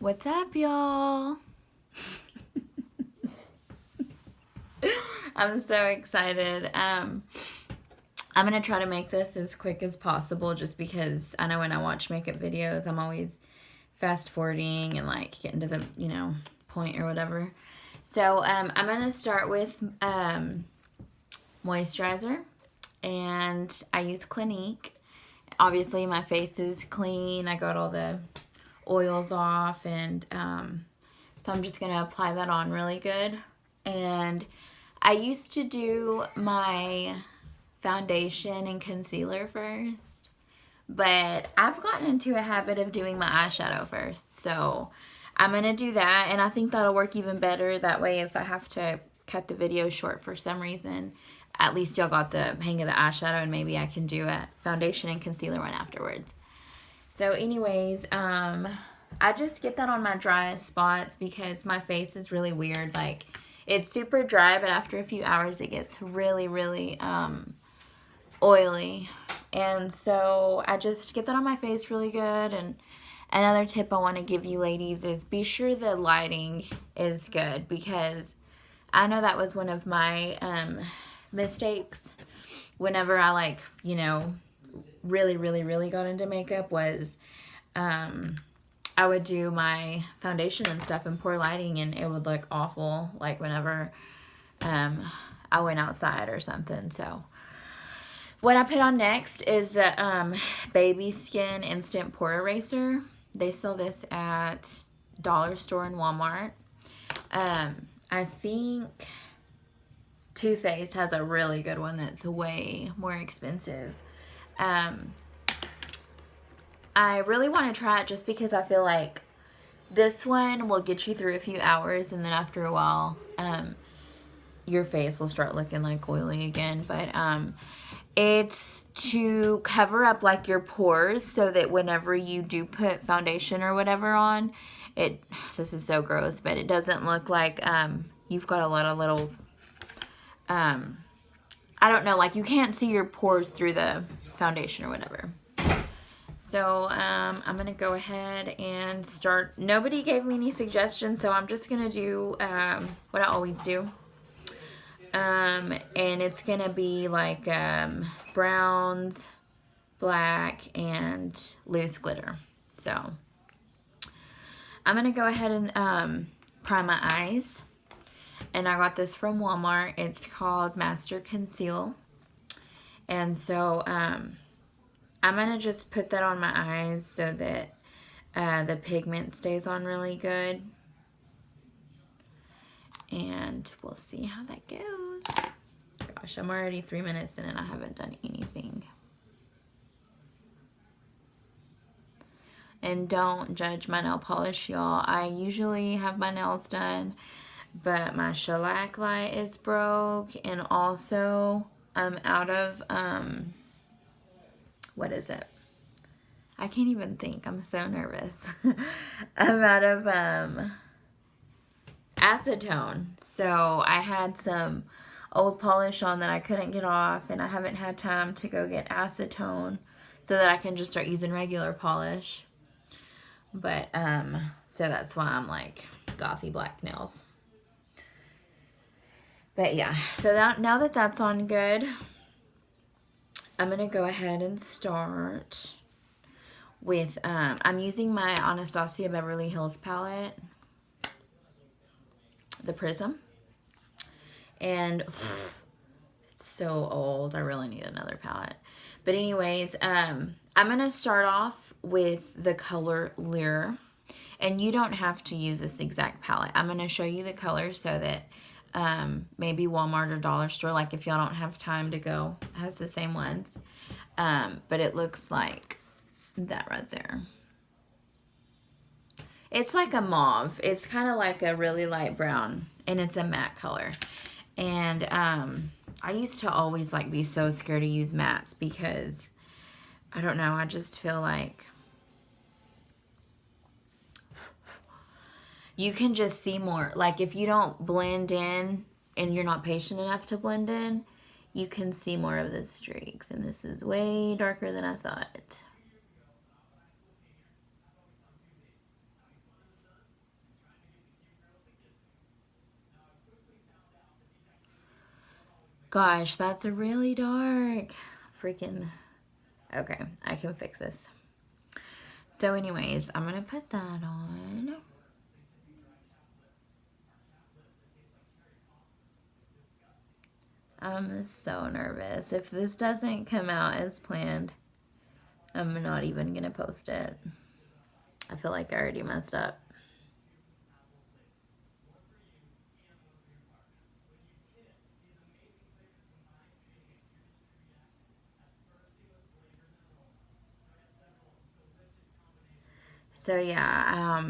What's up, y'all? I'm so excited. I'm gonna try to make this as quick as possible just because I know when I watch makeup videos, I'm always fast forwarding and like getting to the, point or whatever. So I'm gonna start with moisturizer, and I use Clinique. Obviously my face is clean. I got all the oils off, and so I'm just gonna apply that on really good. And I used to do my foundation and concealer first, but I've gotten into a habit of doing my eyeshadow first, so I'm gonna do that, and I think that'll work even better. That way if I have to cut the video short for some reason, at least y'all got the hang of the eyeshadow, and maybe I can do a foundation and concealer one afterwards. So anyways, I just get that on my driest spots because my face is really weird. Like, it's super dry, but after a few hours it gets really, really oily. And so I just get that on my face really good. And another tip I want to give you ladies is be sure the lighting is good, because I know that was one of my mistakes whenever I really got into makeup was I would do my foundation and stuff in poor lighting, and it would look awful like whenever I went outside or something. So what I put on next is the Baby Skin Instant Pore Eraser. They sell this at Dollar Store and Walmart. I think Too Faced has a really good one that's way more expensive. I really want to try it just because I feel like this one will get you through a few hours, and then after a while, your face will start looking like oily again. But it's to cover up like your pores so that whenever you do put foundation or whatever on, this is so gross, but it doesn't look like you've got a lot of little, I don't know, like you can't see your pores through the foundation or whatever. So I'm going to go ahead and start. Nobody gave me any suggestions, so I'm just going to do what I always do. And it's going to be like browns, black, and loose glitter. So I'm going to go ahead and prime my eyes. And I got this from Walmart. It's called Master Conceal. And so I'm going to just put that on my eyes so that the pigment stays on really good. And we'll see how that goes. Gosh, I'm already 3 minutes in and I haven't done anything. And don't judge my nail polish, y'all. I usually have my nails done, but my shellac light is broke. And also, I'm out of... what is it? I can't even think. I'm so nervous. I'm out of acetone. So I had some old polish on that I couldn't get off, and I haven't had time to go get acetone so that I can just start using regular polish. But so that's why I'm like gothy black nails. But yeah, so now that that's on good, I'm going to go ahead and start with, I'm using my Anastasia Beverly Hills palette, the Prism. And it's so old. I really need another palette. But anyways, I'm going to start off with the color Lure. And you don't have to use this exact palette. I'm going to show you the colors so that maybe Walmart or Dollar Store, like if y'all don't have time to go, has the same ones. But it looks like that right there. It's like a mauve. It's kind of like a really light brown, and it's a matte color. And I used to always like be so scared to use mattes because I don't know, I just feel like you can just see more. Like if you don't blend in and you're not patient enough to blend in, you can see more of the streaks. And this is way darker than I thought. Gosh, that's really dark. Freaking. Okay, I can fix this. So anyways, I'm going to put that on. I'm so nervous. If this doesn't come out as planned, I'm not even going to post it. I feel like I already messed up. So yeah,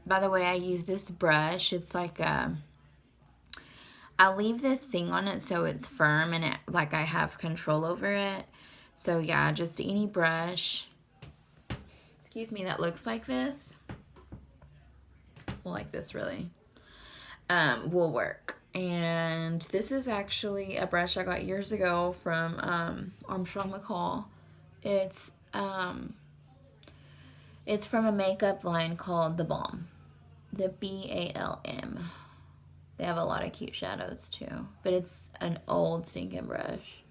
by the way, I use this brush. It's like I leave this thing on it so it's firm and it, like I have control over it. So yeah, just any brush, excuse me, that looks like this, well, like this really, will work. And this is actually a brush I got years ago from Armstrong McCall. It's from a makeup line called The Balm. The BALM. They have a lot of cute shadows too. But it's an old stinking brush.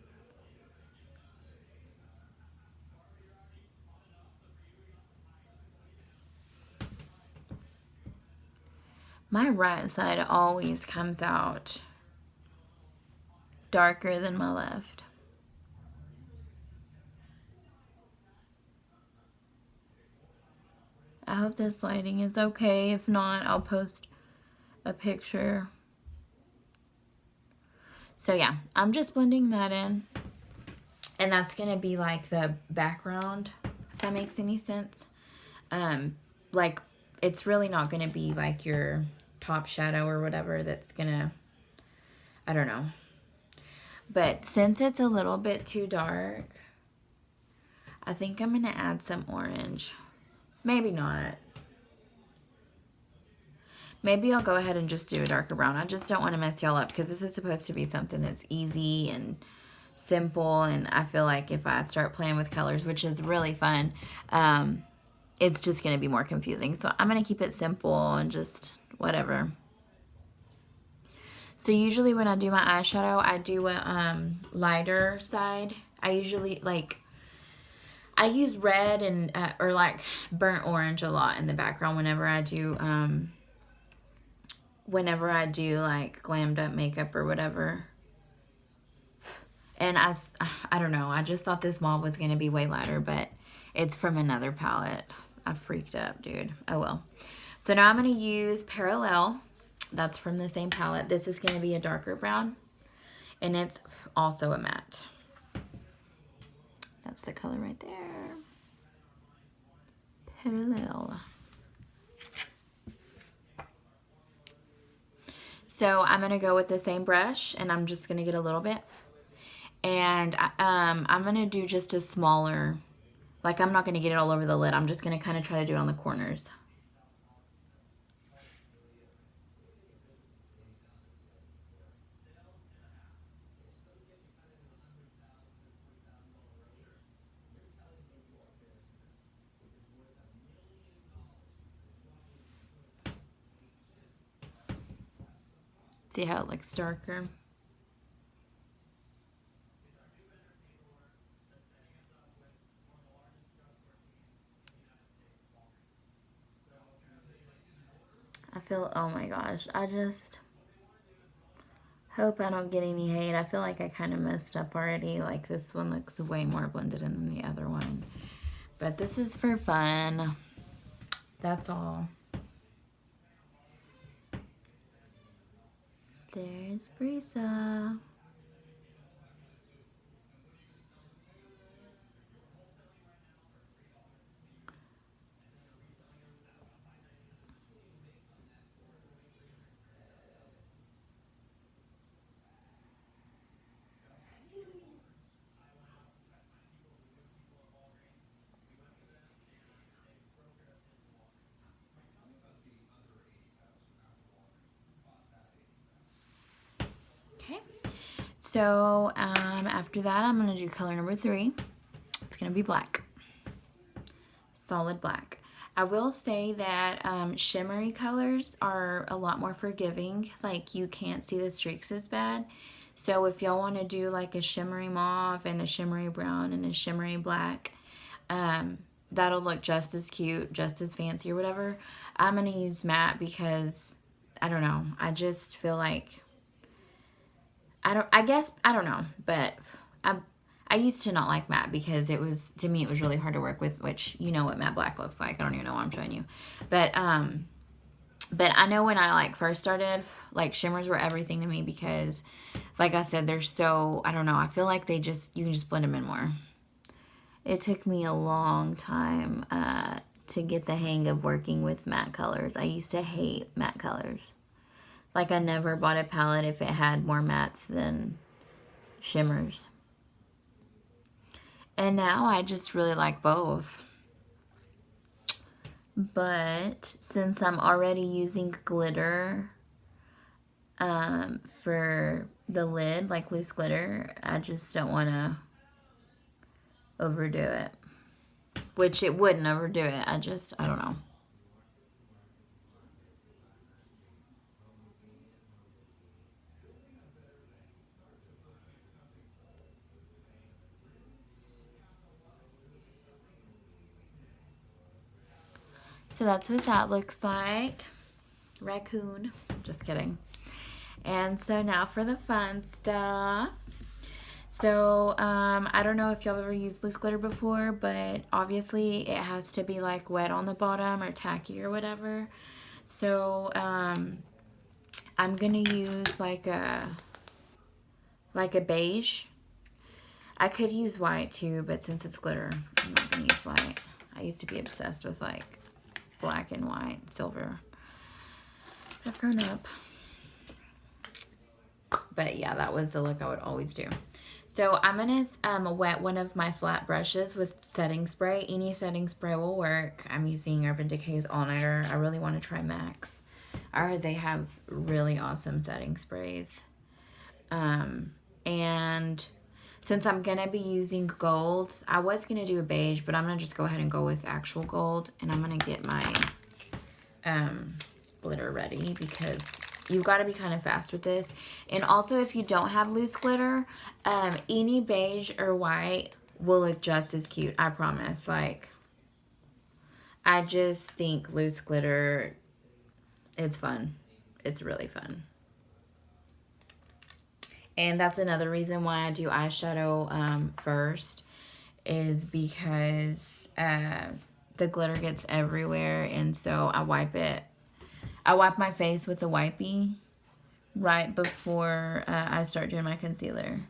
My right side always comes out darker than my left. I hope this lighting is okay. If not, I'll post a picture. So yeah, I'm just blending that in. And that's going to be like the background, if that makes any sense. Like, it's really not going to be like your top shadow or whatever that's going to, I don't know. But since it's a little bit too dark, I think I'm going to add some orange. Maybe not. Maybe I'll go ahead and just do a darker brown. I just don't want to mess y'all up because this is supposed to be something that's easy and simple. And I feel like if I start playing with colors, which is really fun, it's just going to be more confusing. So I'm going to keep it simple and just whatever. So usually when I do my eyeshadow, I do a lighter side. I usually I use red and or like burnt orange a lot in the background whenever I do like glammed up makeup or whatever. And I don't know, I just thought this mauve was going to be way lighter, but it's from another palette. I freaked up, dude. Oh well. So now I'm going to use Parallel. That's from the same palette. This is going to be a darker brown, and it's also a matte. That's the color right there. Parallel. So I'm going to go with the same brush, and I'm just going to get a little bit. And I'm going to do just a smaller, like I'm not going to get it all over the lid. I'm just going to kind of try to do it on the corners. See how it looks darker? I feel, oh my gosh, I just hope I don't get any hate. I feel like I kind of messed up already. Like this one looks way more blended in than the other one. But this is for fun. That's all. There's Brisa. Okay. So after that, I'm going to do color number 3. It's going to be black. Solid black. I will say that shimmery colors are a lot more forgiving. Like you can't see the streaks as bad. So if y'all want to do like a shimmery mauve and a shimmery brown and a shimmery black, that'll look just as cute, just as fancy or whatever. I'm going to use matte because, I don't know, I just feel like, I don't know, but I used to not like matte because it was, to me, it was really hard to work with, which, you know what matte black looks like. I don't even know what I'm showing you. But I know when I like first started, like shimmers were everything to me because, like I said, they're so, I don't know, I feel like you can just blend them in more. It took me a long time to get the hang of working with matte colors. I used to hate matte colors. Like I never bought a palette if it had more mattes than shimmers. And now I just really like both. But since I'm already using glitter for the lid, like loose glitter, I just don't want to overdo it. Which it wouldn't overdo it. I don't know. So that's what that looks like. Raccoon. Just kidding. And so now for the fun stuff. So, I don't know if y'all ever used loose glitter before, but obviously it has to be like wet on the bottom or tacky or whatever. So, I'm gonna use like a beige. I could use white too, but since it's glitter, I'm not gonna use white. I used to be obsessed with like black and white, silver. I've grown up. But yeah, that was the look I would always do. So I'm going to wet one of my flat brushes with setting spray. Any setting spray will work. I'm using Urban Decay's All Nighter. I really want to try Max. They have really awesome setting sprays. And since I'm going to be using gold, I was going to do a beige, but I'm going to just go ahead and go with actual gold. And I'm going to get my glitter ready because you've got to be kind of fast with this. And also, if you don't have loose glitter, any beige or white will look just as cute. I promise. Like, I just think loose glitter, it's fun. It's really fun. And that's another reason why I do eyeshadow first, is because the glitter gets everywhere. And so I wipe my face with a wipey right before I start doing my concealer,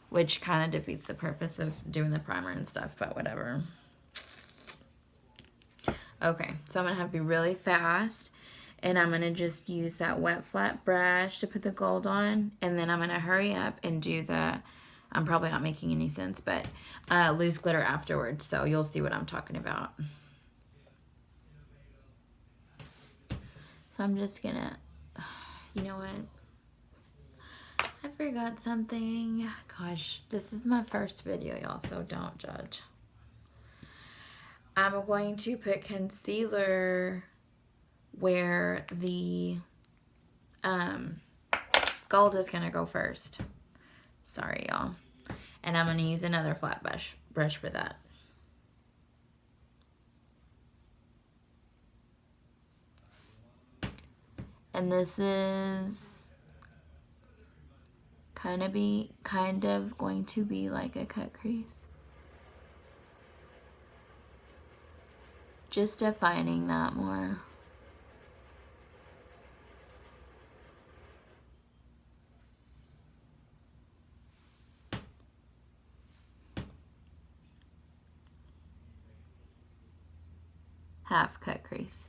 which kind of defeats the purpose of doing the primer and stuff, but whatever. Okay, so I'm going to have to be really fast, and I'm going to just use that wet flat brush to put the gold on, and then I'm going to hurry up and do I'm probably not making any sense, but loose glitter afterwards, so you'll see what I'm talking about. So I'm just going to, you know what? I forgot something. Gosh, this is my first video, y'all, so don't judge. I'm going to put concealer where the gold is going to go first. Sorry, y'all. And I'm going to use another flat brush for that. And this is kind of going to be like a cut crease. Just defining that more. Half cut crease.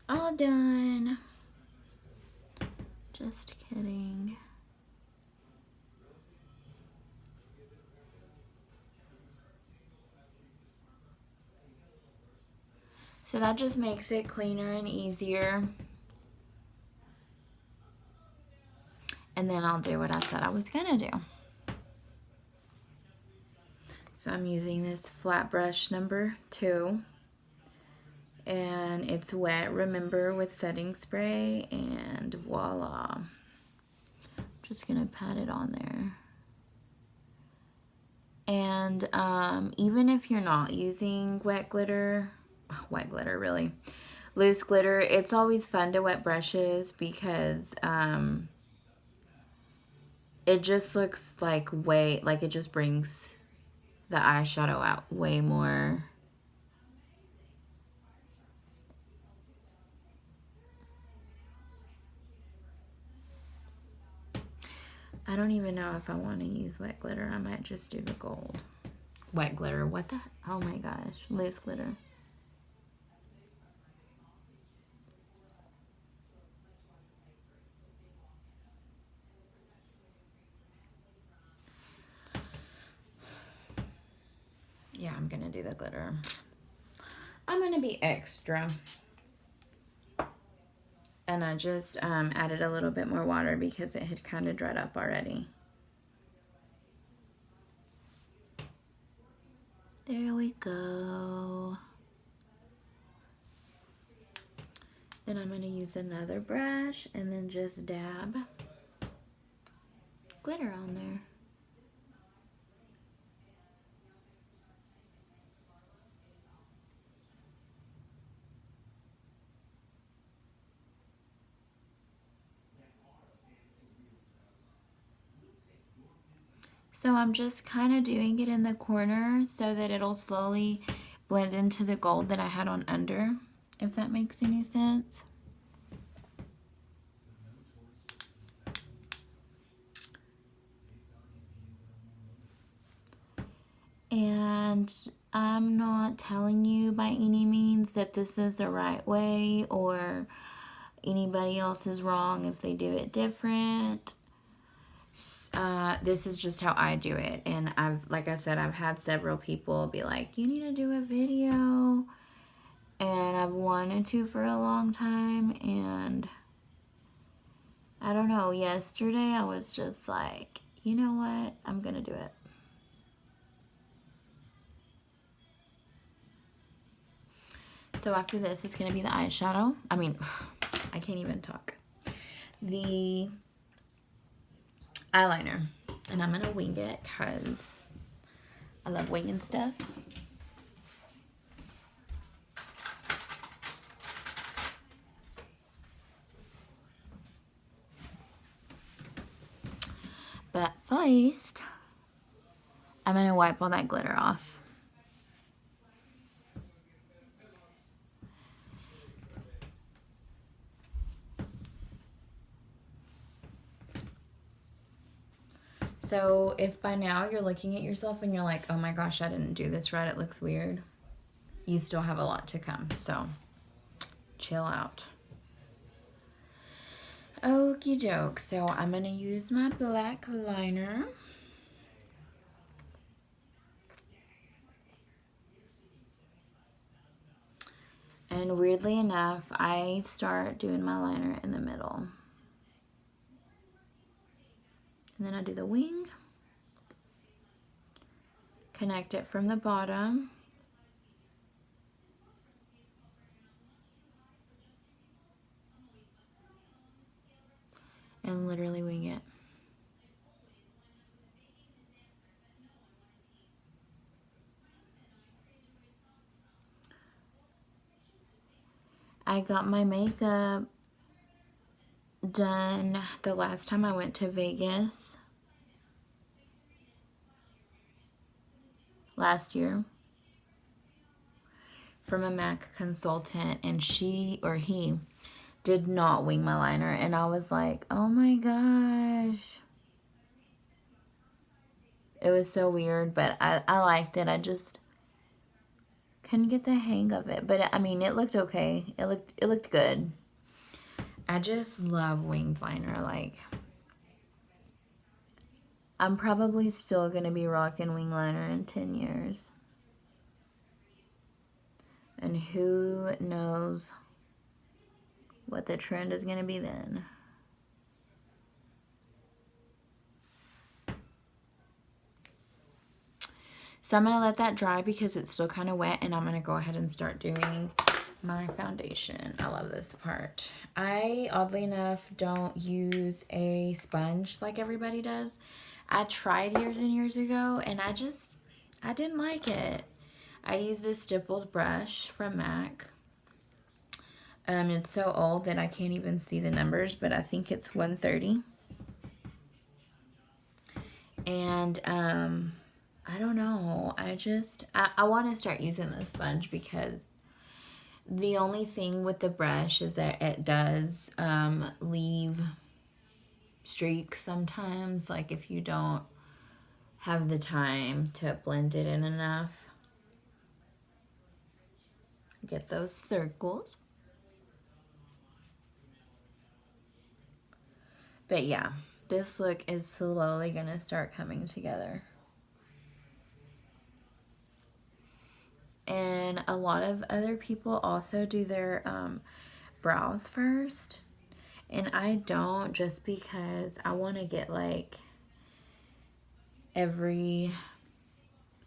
All done. Just kidding. So that just makes it cleaner and easier. And then I'll do what I said I was gonna do. So I'm using this flat brush number 2. And it's Wet Remember with setting spray, and voila. Just gonna pat it on there. And even if you're not using wet glitter really, loose glitter, it's always fun to wet brushes because it just looks like it just brings the eyeshadow out way more. I don't even know if I want to use wet glitter. I might just do the gold. Wet glitter. What the? Oh my gosh. Loose glitter. Yeah, I'm going to do the glitter. I'm going to be extra. And I just added a little bit more water because it had kind of dried up already. There we go. Then I'm going to use another brush and then just dab glitter on there. So I'm just kind of doing it in the corner so that it'll slowly blend into the gold that I had on under, if that makes any sense. And I'm not telling you by any means that this is the right way or anybody else is wrong if they do it different. This is just how I do it. And like I said, I've had several people be like, you need to do a video. And I've wanted to for a long time. And I don't know, yesterday I was just like, you know what? I'm going to do it. So after this, it's going to be the eyeshadow. I mean, I can't even talk. The eyeliner. And I'm going to wing it because I love winging stuff. But first, I'm going to wipe all that glitter off. So if by now you're looking at yourself and you're like, oh my gosh, I didn't do this right, it looks weird, you still have a lot to come. So chill out. Okie doke. So I'm going to use my black liner. And weirdly enough, I start doing my liner in the middle. And then I do the wing. Connect it from the bottom. And literally wing it. I got my makeup done the last time I went to Vegas last year from a MAC consultant, and she or he did not wing my liner, and I was like, oh my gosh. It was so weird, but I liked it. I just couldn't get the hang of it. But I mean, it looked okay. It looked good. I just love winged liner. Like, I'm probably still gonna be rocking wing liner in 10 years. And who knows what the trend is gonna be then. So I'm going to let that dry because it's still kind of wet, and I'm going to go ahead and start doing my foundation. I love this part. I, oddly enough, don't use a sponge like everybody does. I tried years and years ago, and I didn't like it. I use this stippled brush from MAC. It's so old that I can't even see the numbers, but I think it's 130. And I don't know. I want to start using the sponge because the only thing with the brush is that it does leave streaks sometimes, like if you don't have the time to blend it in enough. Get those circles. But yeah, this look is slowly gonna start coming together. And a lot of other people also do their brows first. And I don't, just because I want to get like every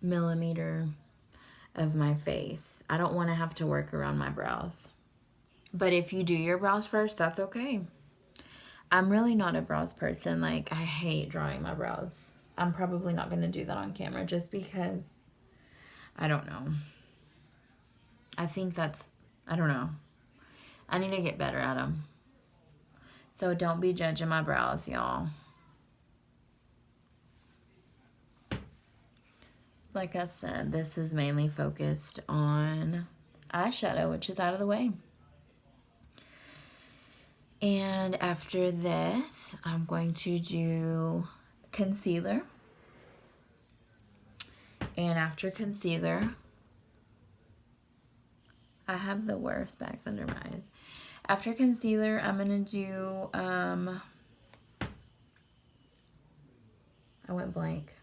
millimeter of my face. I don't want to have to work around my brows. But if you do your brows first, that's okay. I'm really not a brows person. Like, I hate drawing my brows. I'm probably not going to do that on camera just because, I don't know. I think that's, I don't know. I need to get better at them. So don't be judging my brows, y'all. Like I said, this is mainly focused on eyeshadow, which is out of the way. And after this, I'm going to do concealer. And after concealer, I have the worst bags under my eyes. After concealer, I'm going to do, I went blank.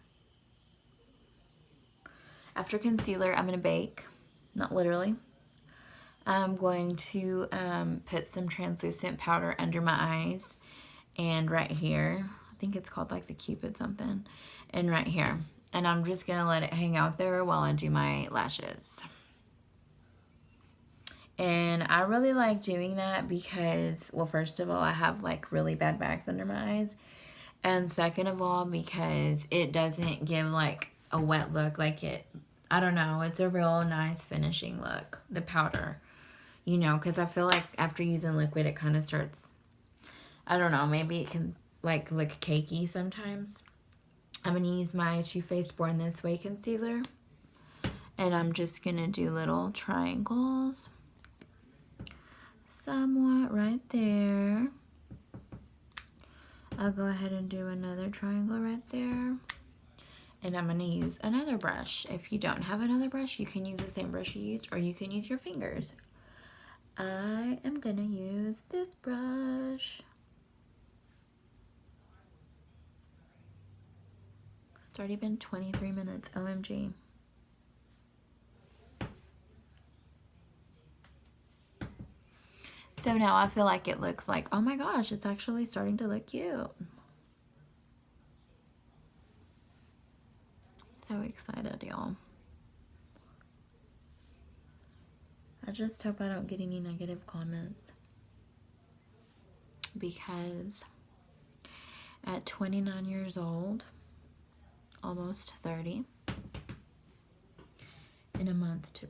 After concealer, I'm going to bake. Not literally. I'm going to put some translucent powder under my eyes and right here. I think it's called like the Cupid something. And right here. And I'm just going to let it hang out there while I do my lashes. And I really like doing that because, well, first of all, I have like really bad bags under my eyes. And second of all, because it doesn't give like a wet look. Like it, I don't know, it's a real nice finishing look, the powder. You know, because I feel like after using liquid, it kind of starts, I don't know, maybe it can like look cakey sometimes. I'm going to use my Too Faced Born This Way concealer. And I'm just going to do little triangles. Somewhat right there. I'll go ahead and do another triangle right there. And I'm going to use another brush. If you don't have another brush, you can use the same brush you used, or you can use your fingers. I am going to use this brush. It's already been 23 minutes, OMG. So now I feel like it looks like, oh my gosh, it's actually starting to look cute. So excited, y'all. I just hope I don't get any negative comments. Because at 29 years old, almost 30, in a month, 2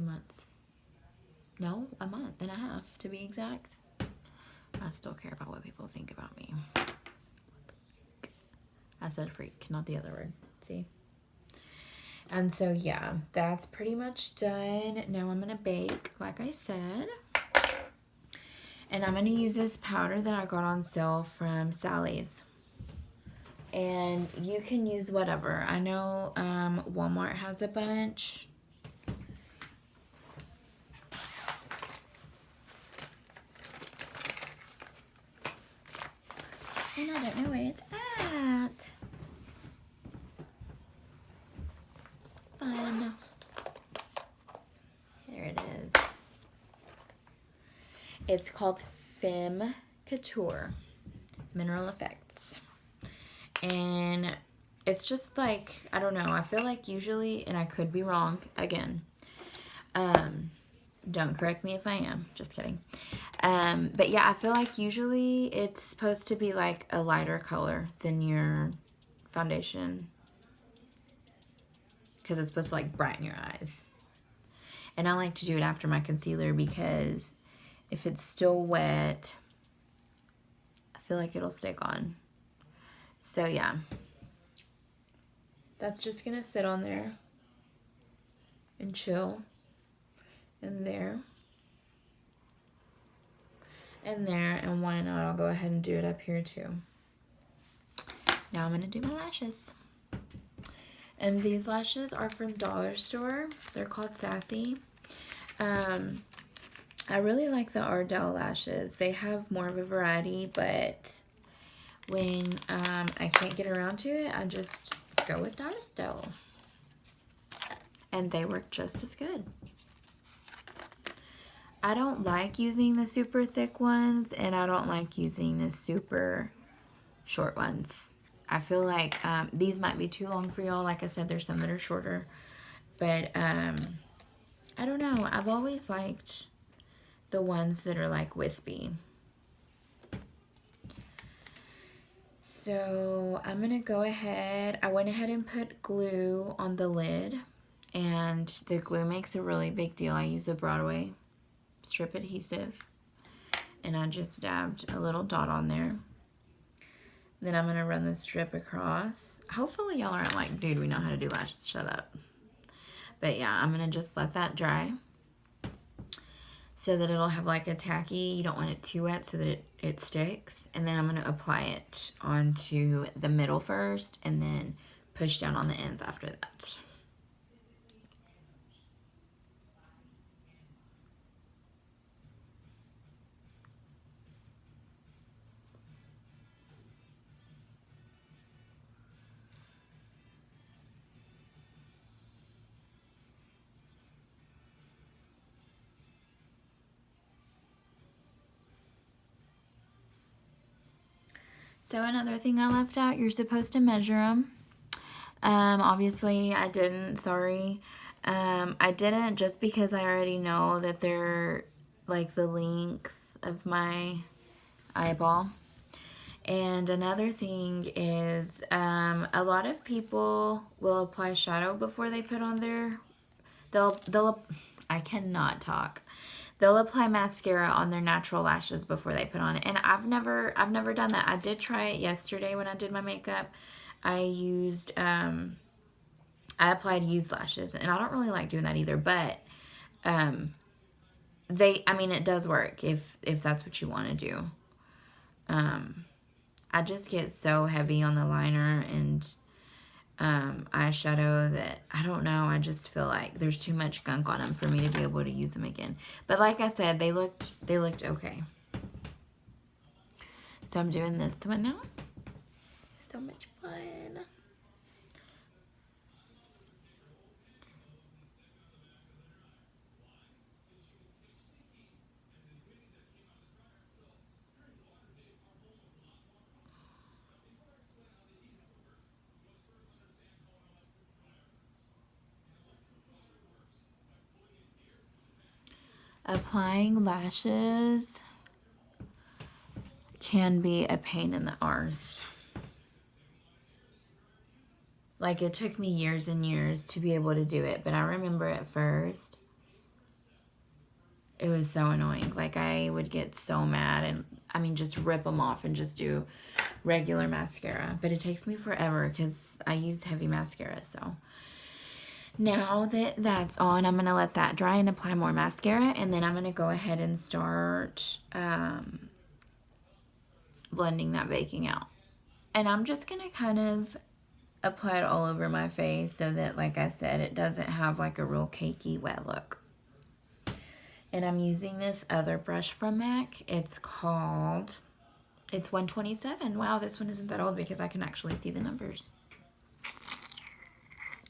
months. No, a month and a half to be exact. I still care about what people think about me. I said freak, not the other word. See? And so, yeah, that's pretty much done. Now I'm going to bake, like I said. And I'm going to use this powder that I got on sale from Sally's. And you can use whatever. I know Walmart has a bunch. And I don't know where it's at. Fun. Here it is. It's called Femme Couture Mineral Effects. And It's just like, I don't know. I feel like usually, and I could be wrong again. Don't correct me if I am. Just kidding. But yeah, I feel like usually it's supposed to be like a lighter color than your foundation. Because it's supposed to like brighten your eyes. And I like to do it after my concealer because if it's still wet, I feel like it'll stick on. So yeah. That's just going to sit on there and chill. And there. And there. And why not? I'll go ahead and do it up here too. Now I'm going to do my lashes. And these lashes are from Dollar Store. They're called Sassy. I really like the Ardell lashes. They have more of a variety, but when I can't get around to it, I just go with Dynastel. And they work just as good. I don't like using the super thick ones, and I don't like using the super short ones. I feel like these might be too long for y'all. Like I said, there's some that are shorter. But I don't know. I've always liked the ones that are like wispy. So I'm going to go ahead. I went ahead and put glue on the lid. And the glue makes a really big deal. I use the Broadway strip adhesive. And I just dabbed a little dot on there. Then I'm going to run the strip across. Hopefully y'all aren't like, dude, we know how to do lashes. Shut up. But yeah, I'm going to just let that dry. So that it'll have like a tacky. You don't want it too wet so that it sticks. And then I'm going to apply it onto the middle first. And then push down on the ends after that. So another thing I left out, you're supposed to measure them. Obviously I didn't, sorry. I didn't just because I already know that they're like the length of my eyeball. And another thing is, a lot of people will apply shadow before they put on their, I cannot talk. They'll apply mascara on their natural lashes before they put on it. And I've never done that. I did try it yesterday when I did my makeup. I applied used lashes, and I don't really like doing that either, but I mean, it does work if that's what you want to do. I just get so heavy on the liner and eyeshadow that I don't know. I just feel like there's too much gunk on them for me to be able to use them again. But like I said, they looked okay. So I'm doing this one now. So much fun. Applying lashes can be a pain in the arse. Like, it took me years and years to be able to do it, but I remember at first it was so annoying. Like, I would get so mad and, I mean, just rip them off and just do regular mascara. But it takes me forever because I used heavy mascara, so. Now that that's on, I'm going to let that dry and apply more mascara. And then I'm going to go ahead and start blending that baking out. And I'm just going to kind of apply it all over my face so that, like I said, it doesn't have like a real cakey wet look. And I'm using this other brush from MAC. It's 127. Wow, this one isn't that old because I can actually see the numbers.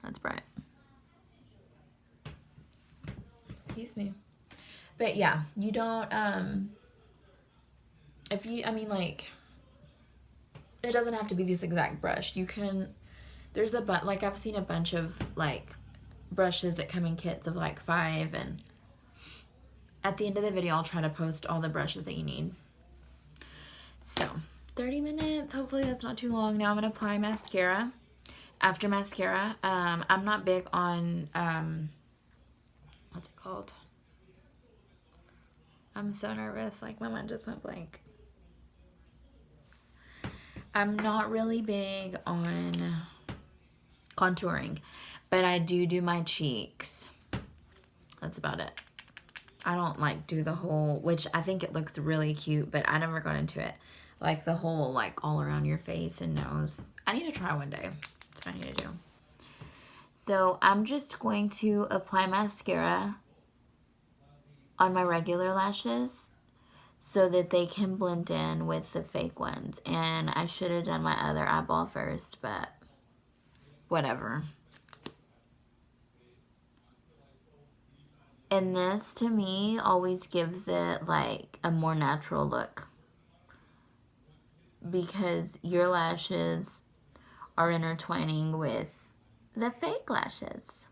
That's bright. Excuse me. But yeah, you don't, I mean, like, it doesn't have to be this exact brush. You can There's like I've seen a bunch of like brushes that come in kits of like 5, and at the end of the video I'll try to post all the brushes that you need. So 30 minutes, hopefully that's not too long. Now I'm going to apply mascara. After mascara, I'm not big on, what's it called? I'm so nervous, like my mind just went blank. I'm not really big on contouring, but I do my cheeks. That's about it. I don't like do the whole, which I think it looks really cute, but I never got into it. Like the whole like all around your face and nose. I need to try one day. That's what I need to do. So I'm just going to apply mascara on my regular lashes so that they can blend in with the fake ones. And I should have done my other eyeball first, but whatever. And this, to me, always gives it, like, a more natural look. Because your lashes are intertwining with the fake lashes.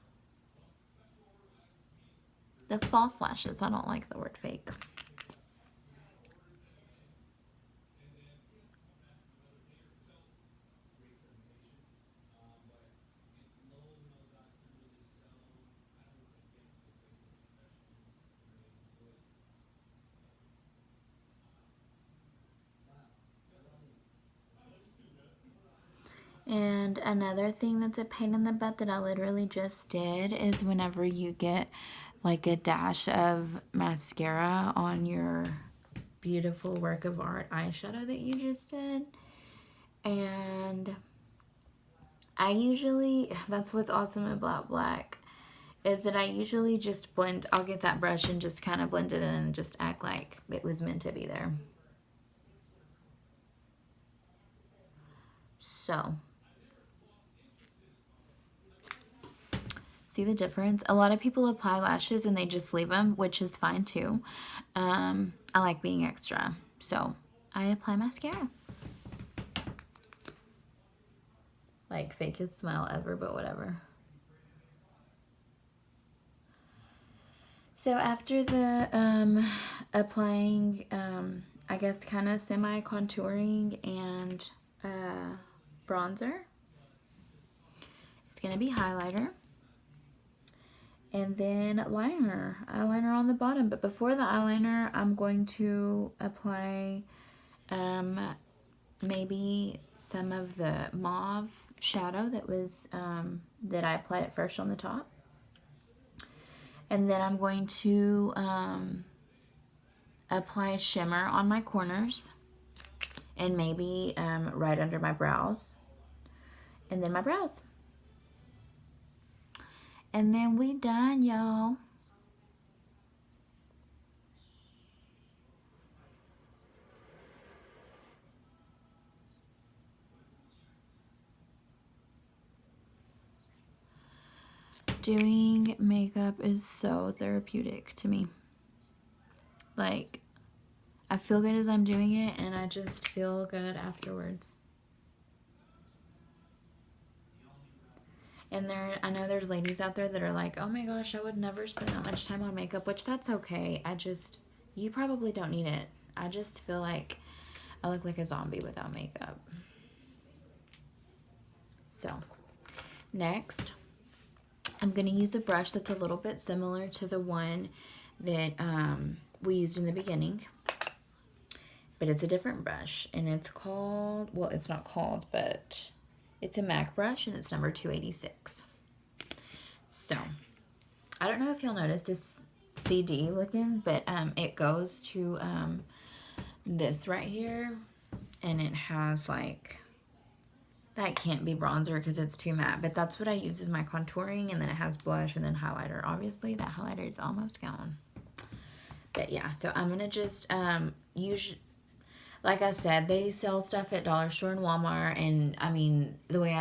The false lashes. I don't like the word fake. And another thing that's a pain in the butt that I literally just did is whenever you get like a dash of mascara on your beautiful work of art eyeshadow that you just did. And I usually, that's what's awesome about black, is that I usually just blend, I'll get that brush and just kind of blend it in and just act like it was meant to be there. So, see the difference? A lot of people apply lashes and they just leave them, which is fine too. I like being extra, so I apply mascara. Like fakest smile ever, but whatever. So after the applying, I guess kind of semi-contouring and bronzer, it's going to be highlighter. And then eyeliner on the bottom. But before the eyeliner, I'm going to apply maybe some of the mauve shadow that was that I applied at first on the top. And then I'm going to apply shimmer on my corners and maybe right under my brows. And then my brows. And then we done, y'all. Doing makeup is so therapeutic to me. Like, I feel good as I'm doing it, and I just feel good afterwards. And I know there's ladies out there that are like, oh my gosh, I would never spend that much time on makeup, which that's okay. You probably don't need it. I just feel like I look like a zombie without makeup. So, next, I'm going to use a brush that's a little bit similar to the one that we used in the beginning. But it's a different brush. And it's called, well, it's not called, but it's a MAC brush. And it's number 286. So, I don't know if you'll notice this CD looking, but it goes to this right here. And it has like... that can't be bronzer because it's too matte, but that's what I use as my contouring, and then it has blush and then highlighter. Obviously, that highlighter is almost gone. But yeah, so I'm going to just use, like I said, they sell stuff at Dollar Store and Walmart, and I mean, the way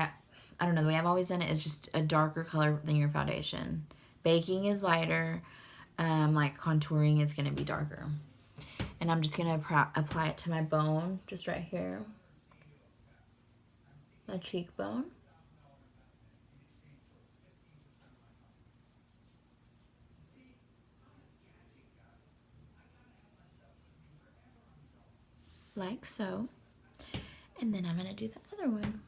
I've always done it is just a darker color than your foundation. Baking is lighter, like contouring is going to be darker. And I'm just going to apply it to my bone, just right here. My cheekbone. like so. And then I'm going to do the other one.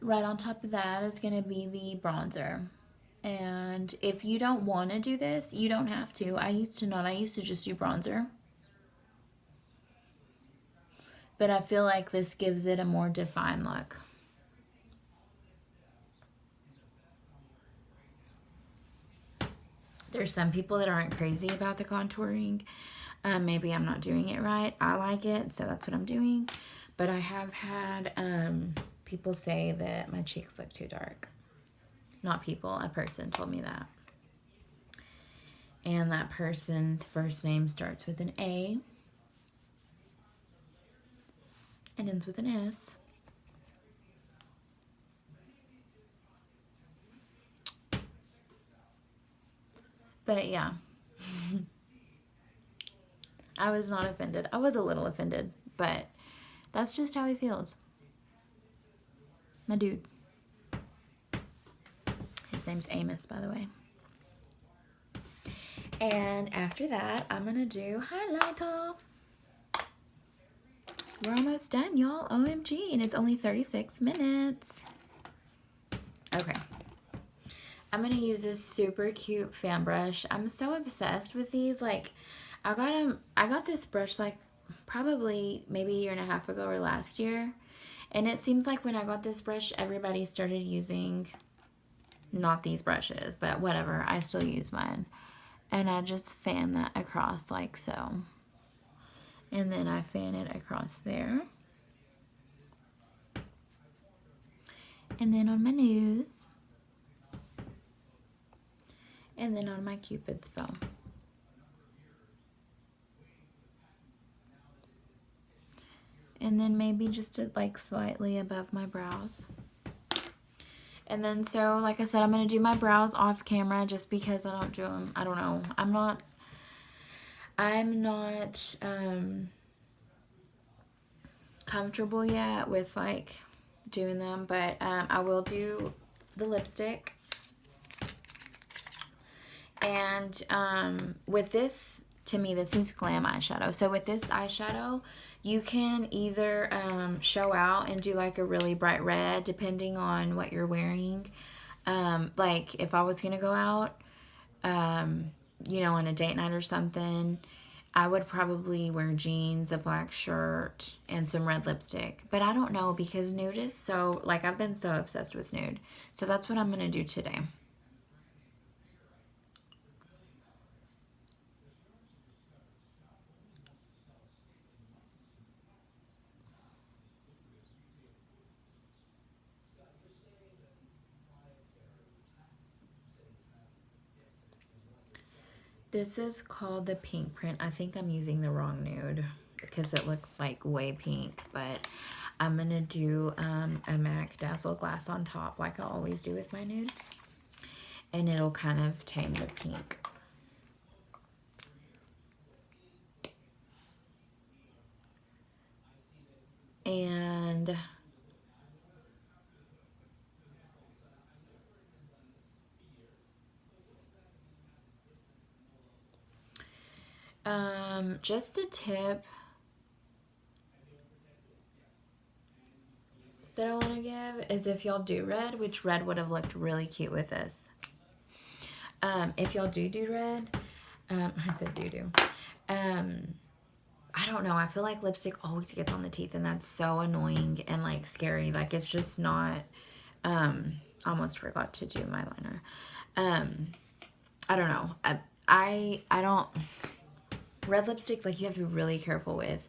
Right on top of that is going to be the bronzer. And if you don't want to do this, you don't have to. I used to not. I used to just do bronzer. But I feel like this gives it a more defined look. There's some people that aren't crazy about the contouring. Maybe I'm not doing it right. I like it, so that's what I'm doing. But I have had people say that my cheeks look too dark. Not people, a person told me that. And that person's first name starts with an A and ends with an S. But yeah, I was not offended. I was a little offended, but that's just how he feels. My dude. His name's Amos, by the way. And after that, I'm going to do highlighter. We're almost done, y'all. OMG. And it's only 36 minutes. Okay. I'm going to use this super cute fan brush. I'm so obsessed with these. Like, I got this brush like probably maybe a year and a half ago or last year. And it seems like when I got this brush, everybody started using not these brushes, but whatever. I still use mine. And I just fan that across like so. And then I fan it across there. And then on my nose. And then on my Cupid's bow. And then maybe just like slightly above my brows. And then so, like I said, I'm going to do my brows off camera just because I don't do them. I don't know. I'm not comfortable yet with like doing them, but I will do the lipstick. And with this, to me, this is glam eyeshadow. So with this eyeshadow, you can either show out and do like a really bright red, depending on what you're wearing. Like if I was going to go out, you know, on a date night or something, I would probably wear jeans, a black shirt, and some red lipstick. But I don't know because nude is so, like I've been so obsessed with nude. So that's what I'm going to do today. This is called the Pink Print. I think I'm using the wrong nude because it looks like way pink, but I'm going to do a MAC Dazzle Glass on top like I always do with my nudes. And it'll kind of tame the pink. And just a tip that I want to give is if y'all do red, which red would have looked really cute with this. If y'all do red, I said do. I don't know. I feel like lipstick always gets on the teeth, and that's so annoying and like scary. Like it's just not. Almost forgot to do my liner. I don't know. I don't. Red lipstick, like you have to be really careful with.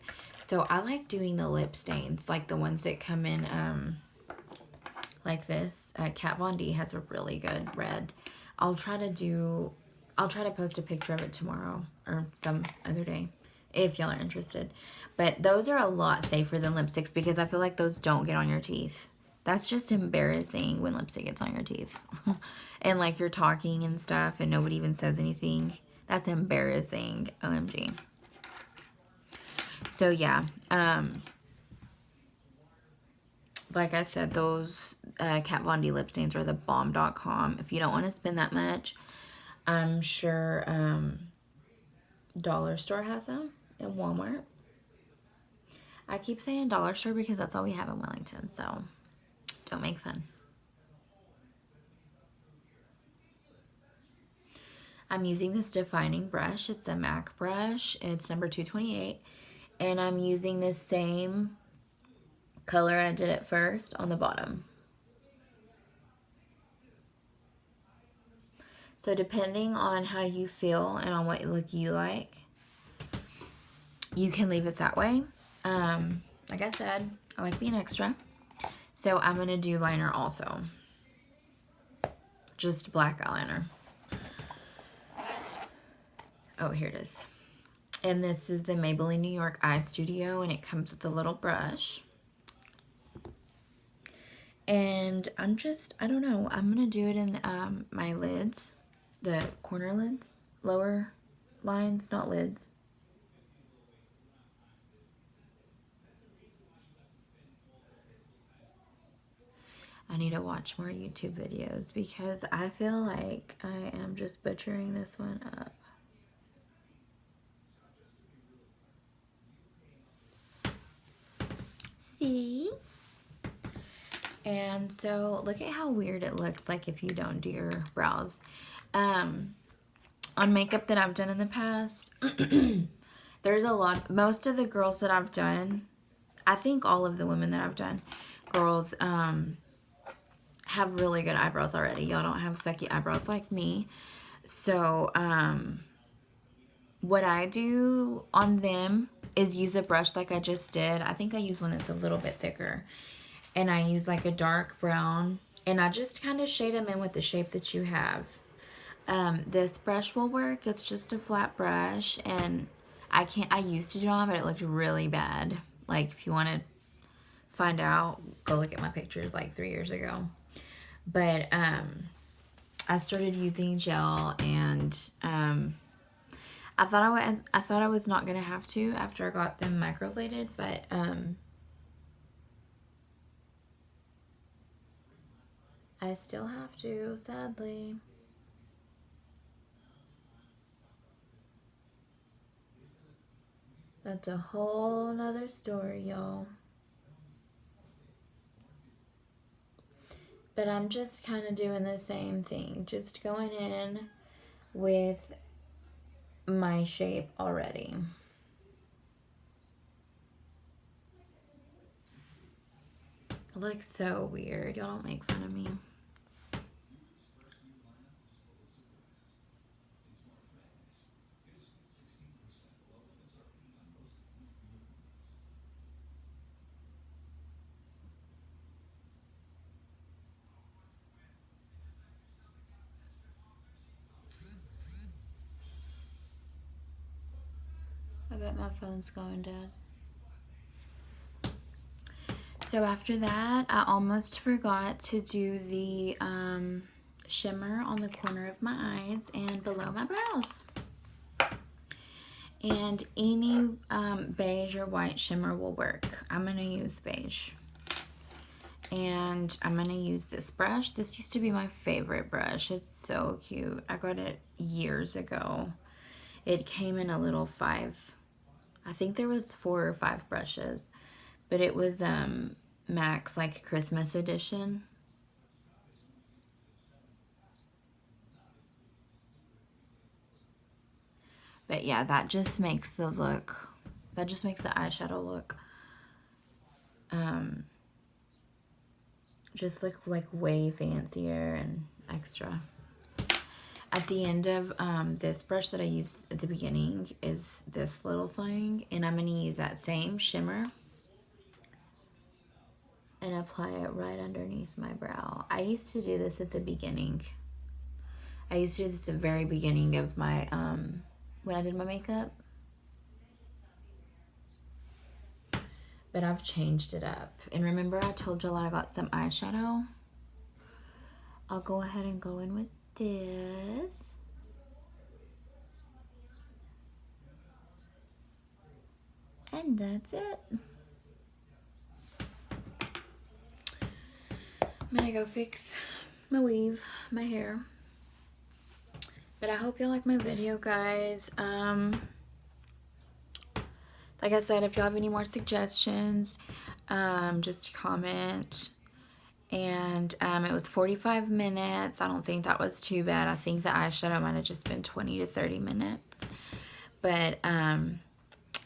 So I like doing the lip stains, like the ones that come in like this. Kat Von D has a really good red. I'll try to post a picture of it tomorrow or some other day if y'all are interested. But those are a lot safer than lipsticks because I feel like those don't get on your teeth. That's just embarrassing when lipstick gets on your teeth. And like you're talking and stuff and nobody even says anything. That's embarrassing. OMG. So yeah, like I said, those Kat Von D lip stains are the bomb.com. If you don't want to spend that much, I'm sure Dollar Store has them, and Walmart. I keep saying Dollar Store because that's all we have in Wellington, so don't make fun. I'm using this defining brush. It's a MAC brush. It's number 228. And I'm using this same color I did at first on the bottom. So depending on how you feel and on what look you like, you can leave it that way. Like I said, I like being extra. So I'm going to do liner also. Just black eyeliner. Oh, here it is. And this is the Maybelline New York Eye Studio, and it comes with a little brush. And I don't know, I'm going to do it in my lids, the corner lids, lower lines, not lids. I need to watch more YouTube videos because I feel like I am just butchering this one up. See? And so look at how weird it looks like if you don't do your brows. On makeup that I've done in the past, there's a lot, most of the girls that I've done, I think all of the women that I've done, girls, have really good eyebrows already. Y'all don't have sucky eyebrows like me. So, what I do on them is use a brush like I just did. I think I use one that's a little bit thicker. And I use like a dark brown. And I just kind of shade them in with the shape that you have. This brush will work. It's just a flat brush. And I used to do it on, but it looked really bad. Like, if you want to find out, go look at my pictures like 3 years ago. But I started using gel, and I thought I was not gonna have to after I got them microbladed, but I still have to, sadly. That's a whole nother story, y'all. But I'm just kind of doing the same thing. Just going in with my shape already. It looks so weird. Y'all don't make fun of me. I bet my phone's going dead. So after that, I almost forgot to do the shimmer on the corner of my eyes and below my brows. And any beige or white shimmer will work. I'm going to use beige. And I'm going to use this brush. This used to be my favorite brush. It's so cute. I got it years ago. It came in a little 5. I think there was 4 or 5 brushes. But it was MAC's like Christmas edition. But yeah, that just makes the look, that just makes the eyeshadow look just look like way fancier and extra. At the end of this brush that I used at the beginning is this little thing, and I'm going to use that same shimmer and apply it right underneath my brow. I used to do this at the beginning. I used to do this at the very beginning of my, when I did my makeup. But I've changed it up. And remember I told y'all I got some eyeshadow? I'll go ahead and go in with this. And that's it. I'm gonna go fix my weave, my hair. But I hope you like my video, guys. like I said, if y'all have any more suggestions, just comment. And it was 45 minutes. I don't think that was too bad. I think the eyeshadow might have just been 20 to 30 minutes. But I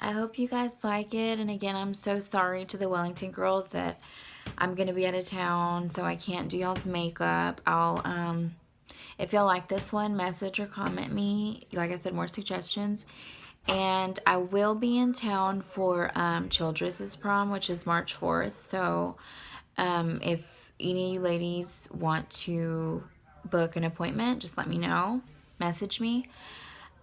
hope you guys like it. And again, I'm so sorry to the Wellington girls that I'm going to be out of town, so I can't do y'all's makeup. I'll, if y'all like this one, message or comment me. Like I said, more suggestions. And I will be in town for Childress's prom, which is March 4th. So if any of you ladies want to book an appointment, just let me know. Message me.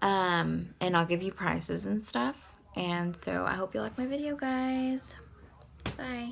And I'll give you prices and stuff. And so I hope you like my video, guys. Bye.